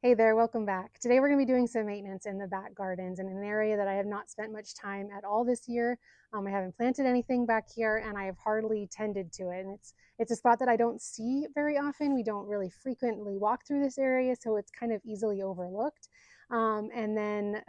Hey there, welcome back. Today we're going to be doing some maintenance in the back gardens and in an area that I have not spent much time at all this year. I haven't planted anything back here and I have hardly tended to it. And it's a spot that I don't see very often. We don't really frequently walk through this area, so it's kind of easily overlooked. And then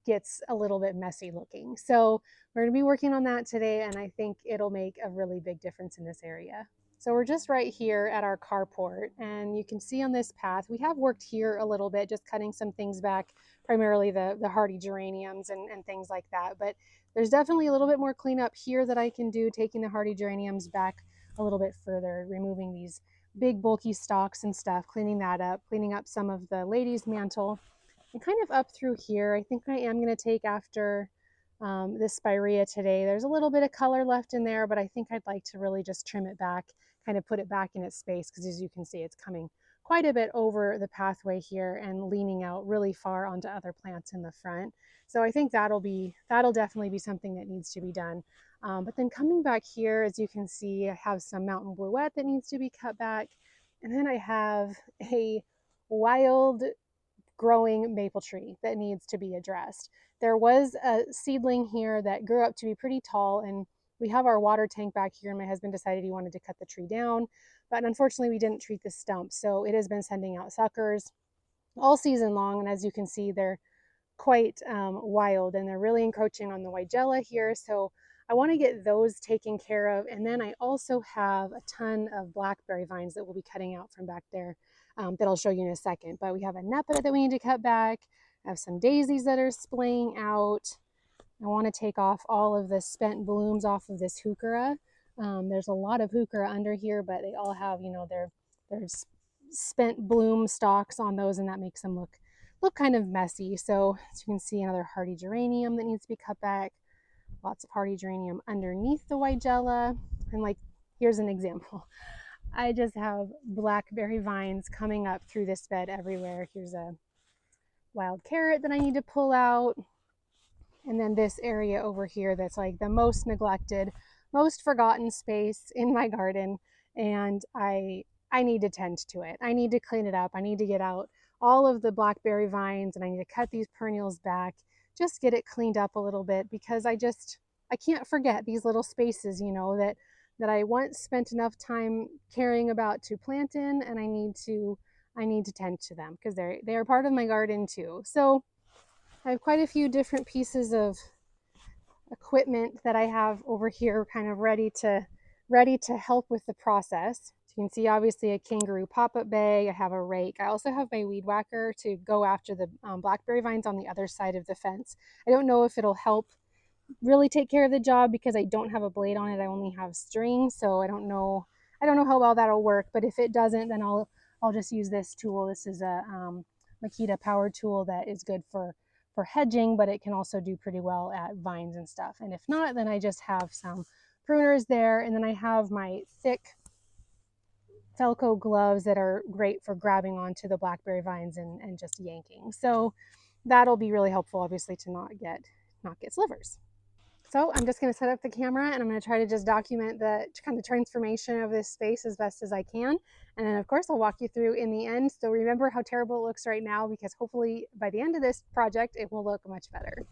gets a little bit messy looking. So we're going to be working on that today, and I think it'll make a really big difference in this area. So we're just right here at our carport, and you can see on this path, we have worked here a little bit, just cutting some things back, primarily the hardy geraniums and things like that. But there's definitely a little bit more cleanup here that I can do, taking the hardy geraniums back a little bit further, removing these big bulky stalks and stuff, cleaning that up, cleaning up some of the ladies' mantle, and kind of up through here. I think I am going to take after this spirea today. There's a little bit of color left in there, but I think I'd like to really just trim it back, kind of put it back in its space, because as you can see, it's coming quite a bit over the pathway here and leaning out really far onto other plants in the front. So I think that'll definitely be something that needs to be done. But then coming back here, as you can see, I have some mountain bluette that needs to be cut back. And then I have a wild growing maple tree that needs to be addressed. There was a seedling here that grew up to be pretty tall, and we have our water tank back here, and my husband decided he wanted to cut the tree down, but unfortunately we didn't treat the stump, so it has been sending out suckers all season long, and as you can see, they're quite wild, and they're really encroaching on the weigela here, so I want to get those taken care of. And then I also have a ton of blackberry vines that we'll be cutting out from back there, that I'll show you in a second. But we have a nepeta that we need to cut back. I have some daisies that are splaying out. I want to take off all of the spent blooms off of this heuchera. There's a lot of heuchera under here, but they all have, there's spent bloom stalks on those, and that makes them look kind of messy. So as you can see, another hardy geranium that needs to be cut back. Lots of hardy geranium underneath the weigela. And like, here's an example. I just have blackberry vines coming up through this bed everywhere. Here's a wild carrot that I need to pull out. And then this area over here that's like the most neglected, most forgotten space in my garden. And I need to tend to it. I need to clean it up. I need to get out all of the blackberry vines, and I need to cut these perennials back, just get it cleaned up a little bit, because I can't forget these little spaces, that I once spent enough time caring about to plant in, and I need to tend to them, because they are part of my garden too. So I have quite a few different pieces of equipment that I have over here, kind of ready to help with the process. So you can see, obviously, a kangaroo pop-up bag. I have a rake. I also have my weed whacker to go after the blackberry vines on the other side of the fence. I don't know if it'll help really take care of the job, because I don't have a blade on it. I only have string, so I don't know how well that'll work. But if it doesn't, then I'll just use this tool. This is a Makita power tool that is good for hedging, but it can also do pretty well at vines and stuff. And if not, then I just have some pruners there, and then I have my thick Felco gloves that are great for grabbing onto the blackberry vines and just yanking. So that'll be really helpful, obviously, to not get slivers. So I'm just going to set up the camera, and I'm going to try to just document the kind of transformation of this space as best as I can. And then, of course, I'll walk you through in the end. So remember how terrible it looks right now, because hopefully by the end of this project, it will look much better.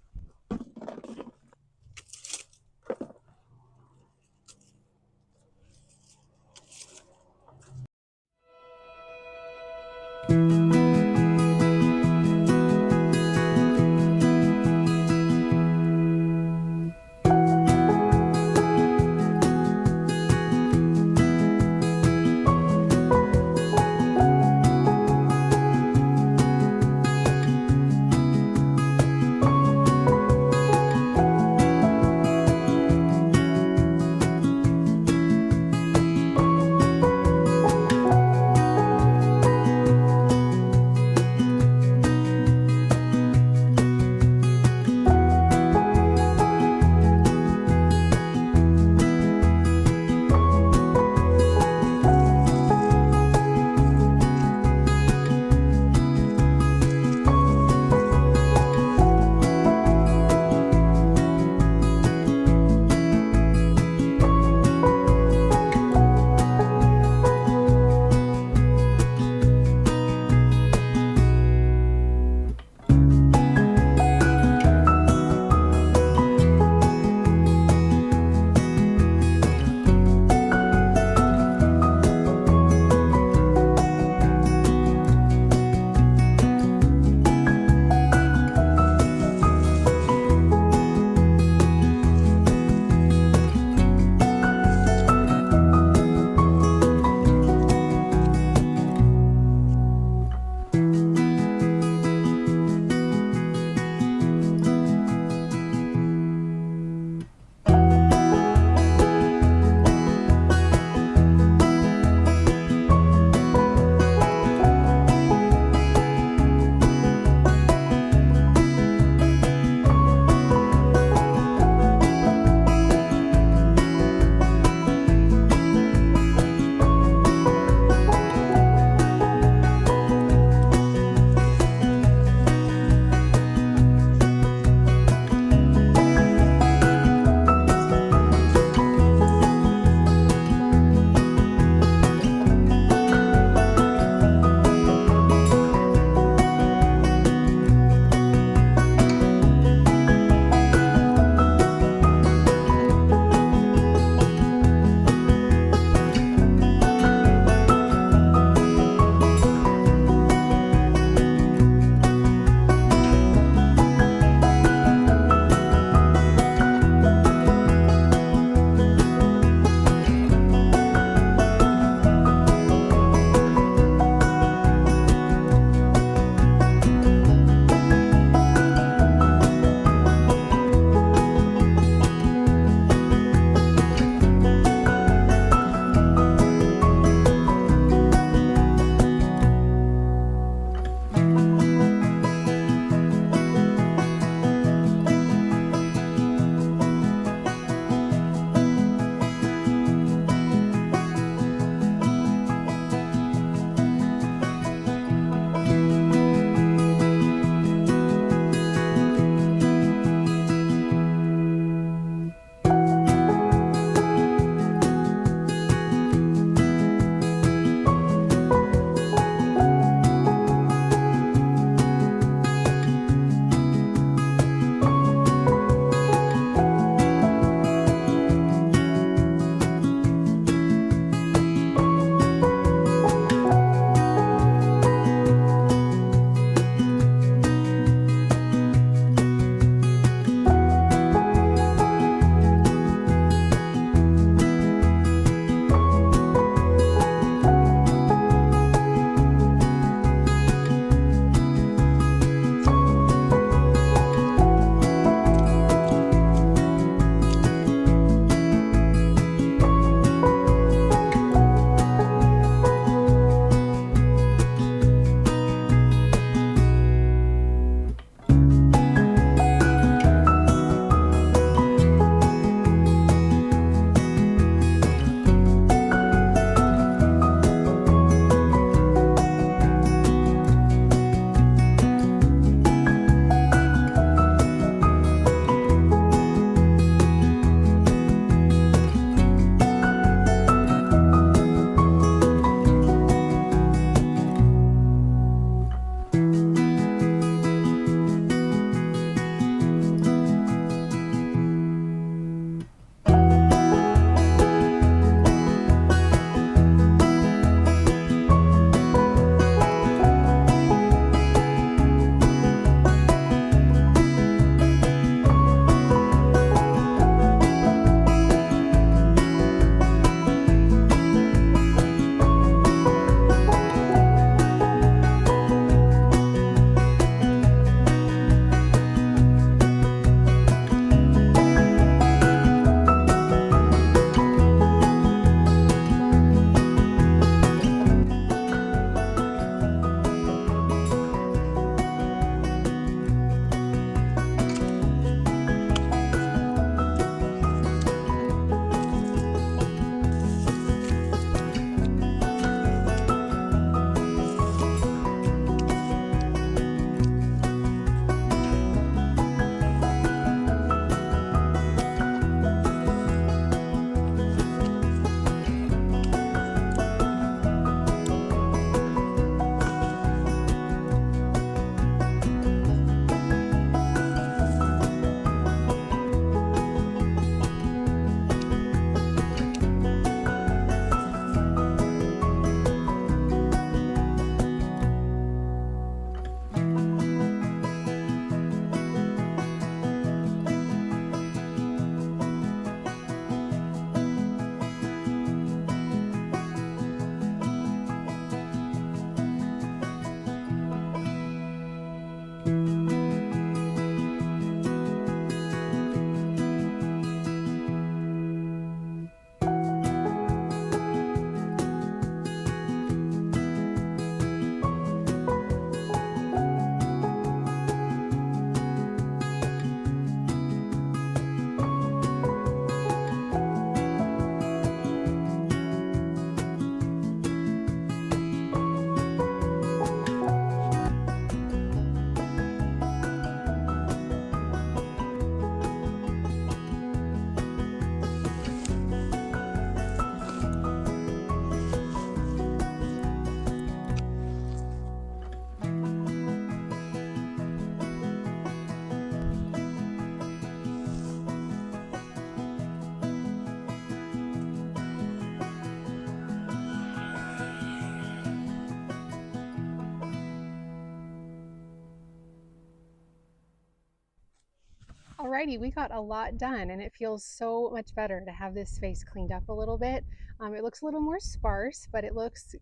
Alrighty, we got a lot done and it feels so much better to have this space cleaned up a little bit. It looks a little more sparse, but it looks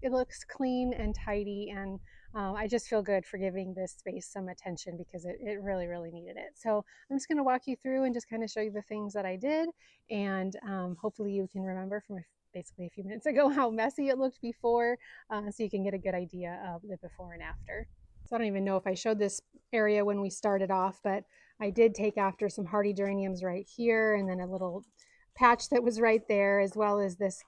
clean and tidy, and I just feel good for giving this space some attention because it really, really needed it. So I'm just going to walk you through and just kind of show you the things that I did, and hopefully you can remember from basically a few minutes ago how messy it looked before, so you can get a good idea of the before and after. So I don't even know if I showed this area when we started off, but I did take after some hardy geraniums right here, and then a little patch that was right there, as well as this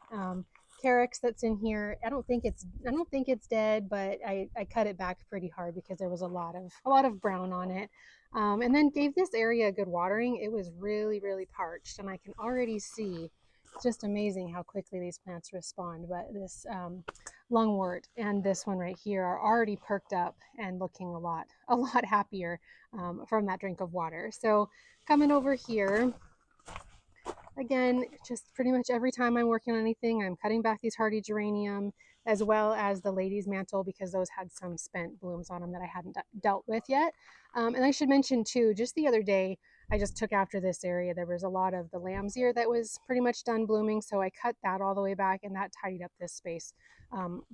carex that's in here. I don't think it's dead, but I cut it back pretty hard because there was a lot of brown on it. And then gave this area a good watering. It was really, really parched, and I can already see it's just amazing how quickly these plants respond. But this lungwort and this one right here are already perked up and looking a lot happier from that drink of water. So coming over here, again, just pretty much every time I'm working on anything, I'm cutting back these hardy geranium as well as the lady's mantle because those had some spent blooms on them that I hadn't dealt with yet. And I should mention too, just the other day, I just took after this area. There was a lot of the lamb's ear that was pretty much done blooming, so I cut that all the way back, and that tidied up this space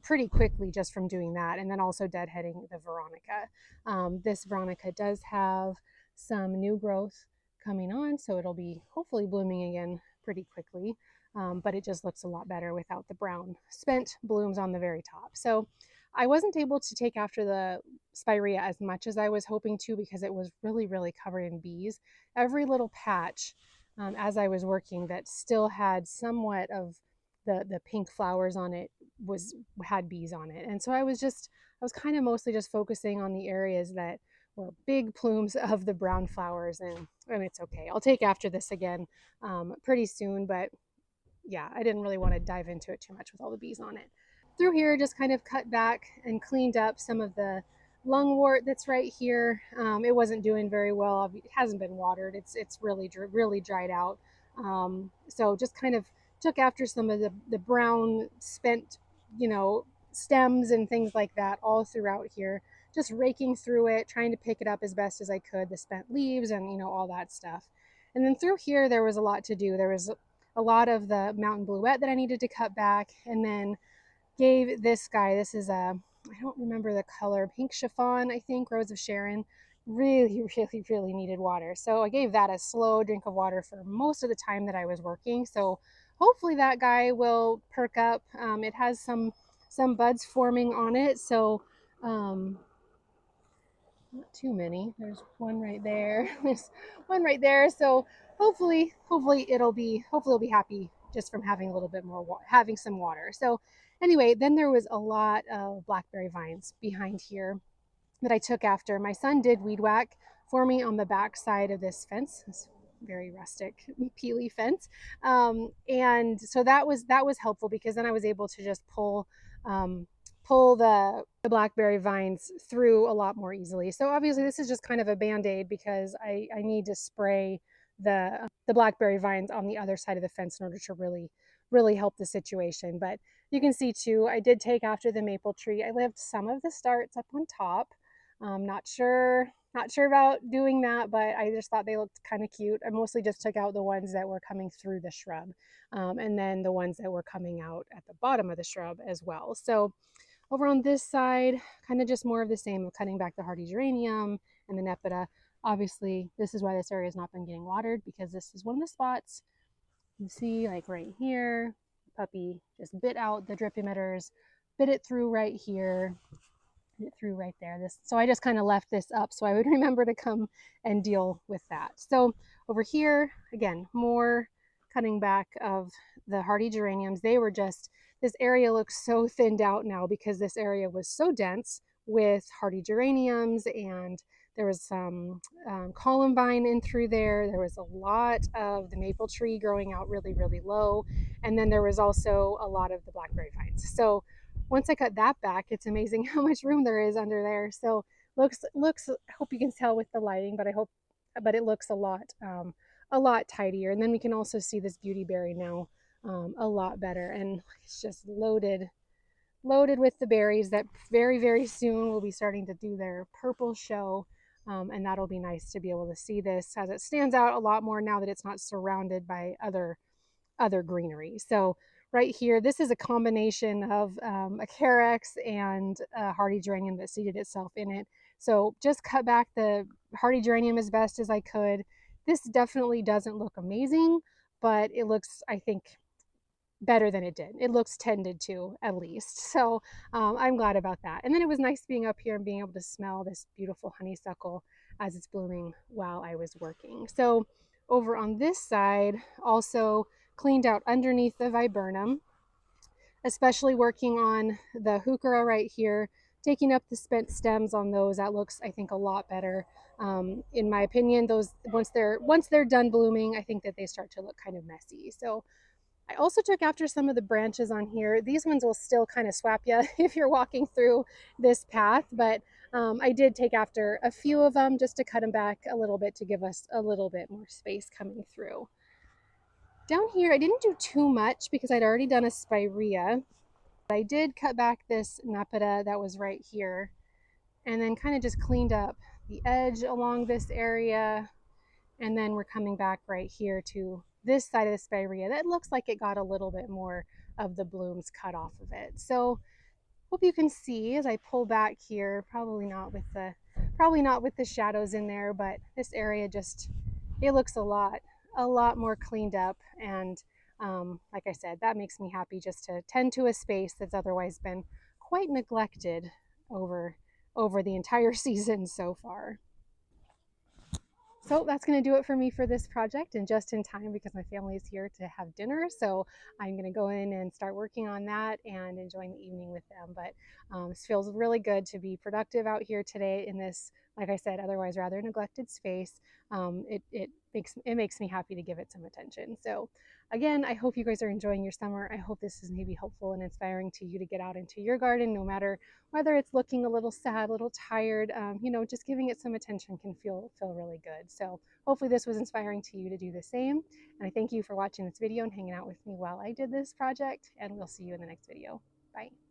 pretty quickly just from doing that. And then also deadheading the veronica. This veronica does have some new growth coming on, so it'll be hopefully blooming again pretty quickly, but it just looks a lot better without the brown spent blooms on the very top. So I wasn't able to take after the spirea as much as I was hoping to because it was really, really covered in bees. Every little patch as I was working that still had somewhat of the pink flowers on it had bees on it, and so I was kind of mostly just focusing on the areas that were big plumes of the brown flowers, and it's okay. I'll take after this again pretty soon, but yeah, I didn't really want to dive into it too much with all the bees on it. Through here, just kind of cut back and cleaned up some of the lungwort that's right here. It wasn't doing very well. It hasn't been watered. It's really, really dried out. So just kind of took after some of the brown spent, stems and things like that all throughout here, just raking through it, trying to pick it up as best as I could, the spent leaves and all that stuff. And then through here there was a lot to do. There was a lot of the mountain bluette that I needed to cut back, and then gave this guy, this is I don't remember the color, pink chiffon, I think, Rose of Sharon, really, really, really needed water. So I gave that a slow drink of water for most of the time that I was working. So hopefully that guy will perk up. It has some buds forming on it, so not too many. There's one right there. There's one right there. So hopefully it'll be happy just from having a little bit more having some water. So anyway, then there was a lot of blackberry vines behind here that I took after. My son did weed whack for me on the back side of this fence, this very rustic peely fence, and so that was helpful because then I was able to just pull the blackberry vines through a lot more easily. So obviously this is just kind of a band-aid because I need to spray the blackberry vines on the other side of the fence in order to really, really help the situation. But you can see too, I did take after the maple tree. I left some of the starts up on top. Not sure about doing that, but I just thought they looked kind of cute. I mostly just took out the ones that were coming through the shrub, and then the ones that were coming out at the bottom of the shrub as well. So over on this side, kind of just more of the same of cutting back the hardy geranium and the nepeta. Obviously, this is why this area has not been getting watered, because this is one of the spots you see, like right here, puppy just bit out the drip emitters, bit it through right here, it through right there. So I just kind of left this up so I would remember to come and deal with that. So over here, again, more cutting back of the hardy geraniums. This area looks so thinned out now because this area was so dense with hardy geraniums, and there was some columbine in through there. There was a lot of the maple tree growing out really, really low. And then there was also a lot of the blackberry vines. So once I cut that back, it's amazing how much room there is under there. So looks, I hope you can tell with the lighting, but it looks a lot tidier. And then we can also see this beautyberry now a lot better. And it's just loaded with the berries that very, very soon will be starting to do their purple show. And that'll be nice to be able to see this as it stands out a lot more now that it's not surrounded by other greenery. So right here, this is a combination of a carex and a hardy geranium that seeded itself in it. So just cut back the hardy geranium as best as I could. This definitely doesn't look amazing, but it looks, I think, better than it did. It looks tended to, at least. So I'm glad about that. And then it was nice being up here and being able to smell this beautiful honeysuckle as it's blooming while I was working. So over on this side, also cleaned out underneath the viburnum, especially working on the heuchera right here, taking up the spent stems on those. That looks, I think, a lot better. In my opinion, those once they're done blooming, I think that they start to look kind of messy. So I also took after some of the branches on here. These ones will still kind of swap you if you're walking through this path, but I did take after a few of them just to cut them back a little bit to give us a little bit more space coming through. Down here, I didn't do too much because I'd already done a spirea. I did cut back this nepeta that was right here and then kind of just cleaned up the edge along this area. And then we're coming back right here to this side of the spirea that looks like it got a little bit more of the blooms cut off of it. So hope you can see as I pull back here, probably not with the shadows in there, but this area just, it looks a lot more cleaned up. And like I said, that makes me happy just to tend to a space that's otherwise been quite neglected over the entire season so far. So that's going to do it for me for this project, and just in time because my family is here to have dinner. So I'm going to go in and start working on that and enjoying the evening with them. But it feels really good to be productive out here today in this, like I said, otherwise rather neglected space. It makes me happy to give it some attention. So again, I hope you guys are enjoying your summer. I hope this is maybe helpful and inspiring to you to get out into your garden, no matter whether it's looking a little sad, a little tired. Just giving it some attention can feel really good. So hopefully this was inspiring to you to do the same. And I thank you for watching this video and hanging out with me while I did this project, and we'll see you in the next video. Bye.